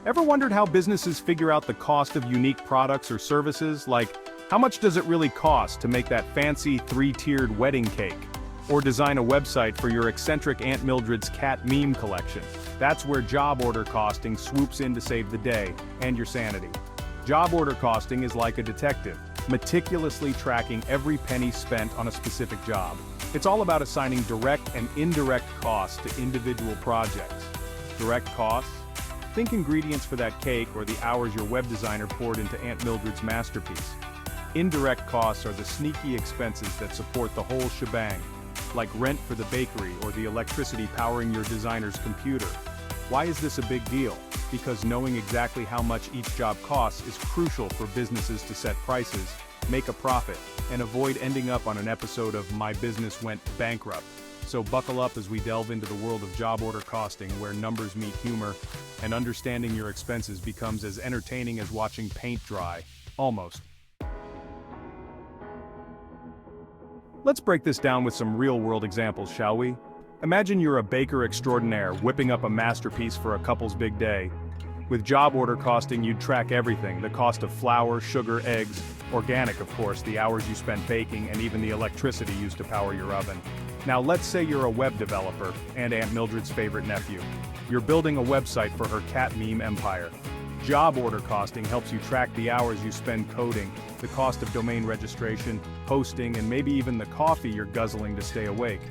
Ever wondered how businesses figure out the cost of unique products or services? Like, how much does it really cost to make that fancy three-tiered wedding cake? Or design a website for your eccentric Aunt Mildred's cat meme collection? That's where job order costing swoops in to save the day, and your sanity. Job order costing is like a detective, meticulously tracking every penny spent on a specific job. It's all about assigning direct and indirect costs to individual projects. Direct costs? Think ingredients for that cake or the hours your web designer poured into Aunt Mildred's masterpiece. Indirect costs are the sneaky expenses that support the whole shebang, like rent for the bakery or the electricity powering your designer's computer. Why is this a big deal? Because knowing exactly how much each job costs is crucial for businesses to set prices, make a profit, and avoid ending up on an episode of My Business Went Bankrupt. So buckle up as we delve into the world of job order costing, where numbers meet humor, and understanding your expenses becomes as entertaining as watching paint dry. Almost. Let's break this down with some real-world examples, shall we? Imagine you're a baker extraordinaire whipping up a masterpiece for a couple's big day. With job order costing, you'd track everything: the cost of flour, sugar, eggs, organic of course, the hours you spent baking, and even the electricity used to power your oven. Now let's say you're a web developer and Aunt Mildred's favorite nephew. You're building a website for her cat meme empire. Job order costing helps you track the hours you spend coding, the cost of domain registration, hosting, and maybe even the coffee you're guzzling to stay awake.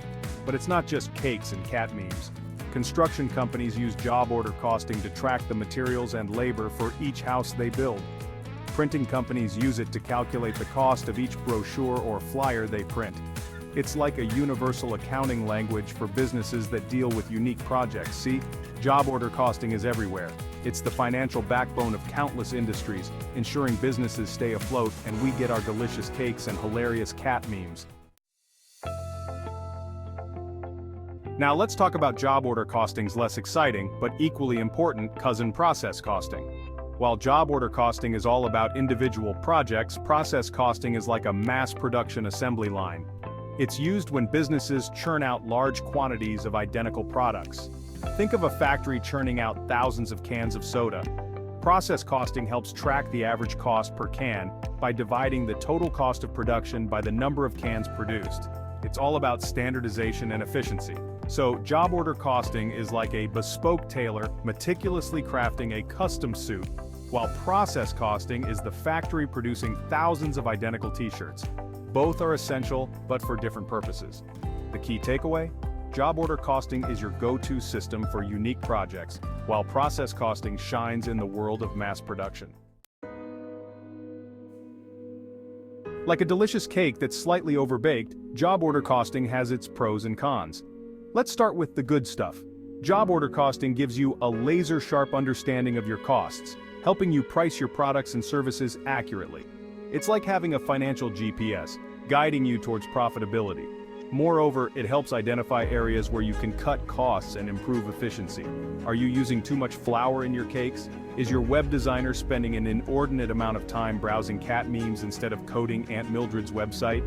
But it's not just cakes and cat memes. Construction companies use job order costing to track the materials and labor for each house they build. Printing companies use it to calculate the cost of each brochure or flyer they print. It's like a universal accounting language for businesses that deal with unique projects. See, job order costing is everywhere. It's the financial backbone of countless industries, ensuring businesses stay afloat and we get our delicious cakes and hilarious cat memes. Now let's talk about job order costing's less exciting, but equally important cousin: process costing. While job order costing is all about individual projects, process costing is like a mass production assembly line. It's used when businesses churn out large quantities of identical products. Think of a factory churning out thousands of cans of soda. Process costing helps track the average cost per can by dividing the total cost of production by the number of cans produced. It's all about standardization and efficiency. So, job order costing is like a bespoke tailor meticulously crafting a custom suit, while process costing is the factory producing thousands of identical t-shirts. Both are essential, but for different purposes. The key takeaway? Job order costing is your go-to system for unique projects, while process costing shines in the world of mass production. Like a delicious cake that's slightly overbaked, job order costing has its pros and cons. Let's start with the good stuff. Job order costing gives you a laser-sharp understanding of your costs, helping you price your products and services accurately. It's like having a financial GPS, guiding you towards profitability. Moreover, it helps identify areas where you can cut costs and improve efficiency. Are you using too much flour in your cakes? Is your web designer spending an inordinate amount of time browsing cat memes instead of coding Aunt Mildred's website?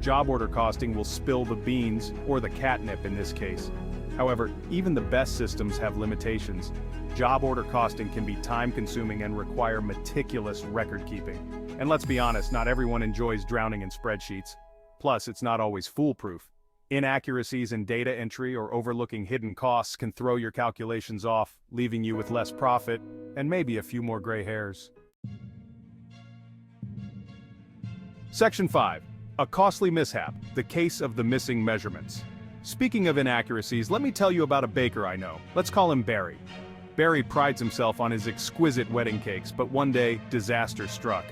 Job order costing will spill the beans, or the catnip in this case. However, even the best systems have limitations. Job order costing can be time-consuming and require meticulous record-keeping. And let's be honest, not everyone enjoys drowning in spreadsheets. Plus, it's not always foolproof. Inaccuracies in data entry or overlooking hidden costs can throw your calculations off, leaving you with less profit, and maybe a few more gray hairs. Section 5. A costly mishap, the case of the missing measurements. Speaking of inaccuracies, let me tell you about a baker I know. Let's call him Barry. Barry prides himself on his exquisite wedding cakes, but one day, disaster struck.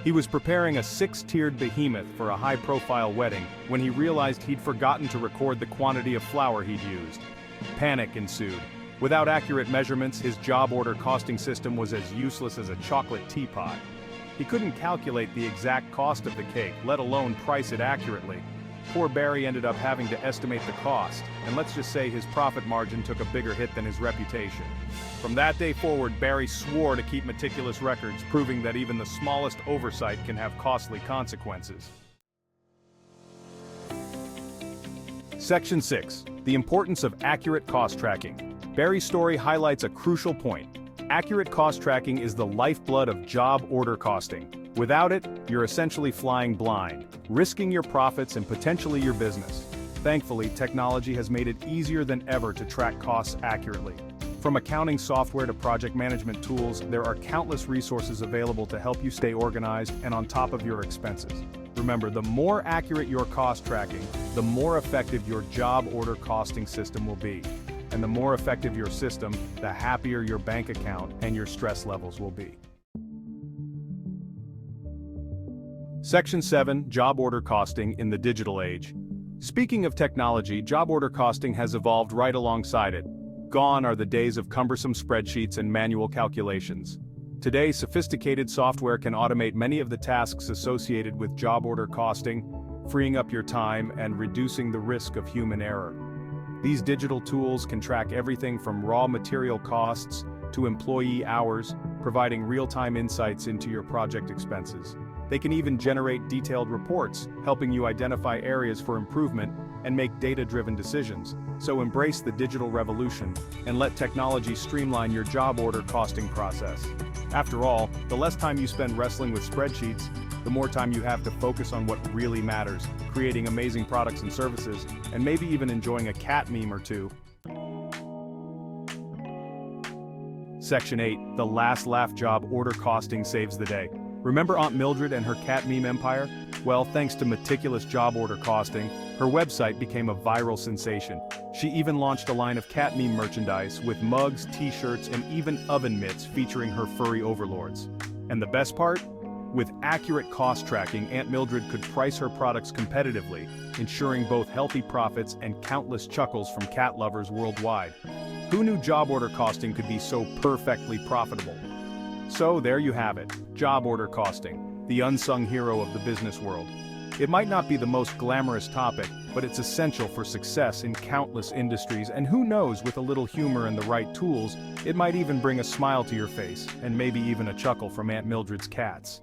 He was preparing a 6-tiered behemoth for a high-profile wedding when he realized he'd forgotten to record the quantity of flour he'd used. Panic ensued. Without accurate measurements, his job order costing system was as useless as a chocolate teapot. He couldn't calculate the exact cost of the cake, let alone price it accurately. Poor Barry ended up having to estimate the cost, and let's just say his profit margin took a bigger hit than his reputation. From that day forward, Barry swore to keep meticulous records, proving that even the smallest oversight can have costly consequences. Section 6. The importance of accurate cost tracking. Barry's story highlights a crucial point. Accurate cost tracking is the lifeblood of job order costing. Without it, you're essentially flying blind, risking your profits and potentially your business. Thankfully, technology has made it easier than ever to track costs accurately. From accounting software to project management tools, there are countless resources available to help you stay organized and on top of your expenses. Remember, the more accurate your cost tracking, the more effective your job order costing system will be. And the more effective your system, the happier your bank account and your stress levels will be. Section 7. Job order costing in the digital age. Speaking of technology, job order costing has evolved right alongside it. Gone are the days of cumbersome spreadsheets and manual calculations. Today, sophisticated software can automate many of the tasks associated with job order costing, freeing up your time and reducing the risk of human error. These digital tools can track everything from raw material costs to employee hours, providing real-time insights into your project expenses. They can even generate detailed reports, helping you identify areas for improvement and make data-driven decisions. So embrace the digital revolution and let technology streamline your job order costing process. After all, the less time you spend wrestling with spreadsheets, the more time you have to focus on what really matters, creating amazing products and services, and maybe even enjoying a cat meme or two. Section 8. The last laugh job order costing saves the day. Remember Aunt Mildred and her cat meme empire? Well, thanks to meticulous job order costing, her website became a viral sensation. She even launched a line of cat meme merchandise with mugs, t-shirts, and even oven mitts featuring her furry overlords. And the best part? With accurate cost tracking, Aunt Mildred could price her products competitively, ensuring both healthy profits and countless chuckles from cat lovers worldwide. Who knew job order costing could be so perfectly profitable? So there you have it, job order costing, the unsung hero of the business world. It might not be the most glamorous topic, but it's essential for success in countless industries, and who knows, with a little humor and the right tools, it might even bring a smile to your face, and maybe even a chuckle from Aunt Mildred's cats.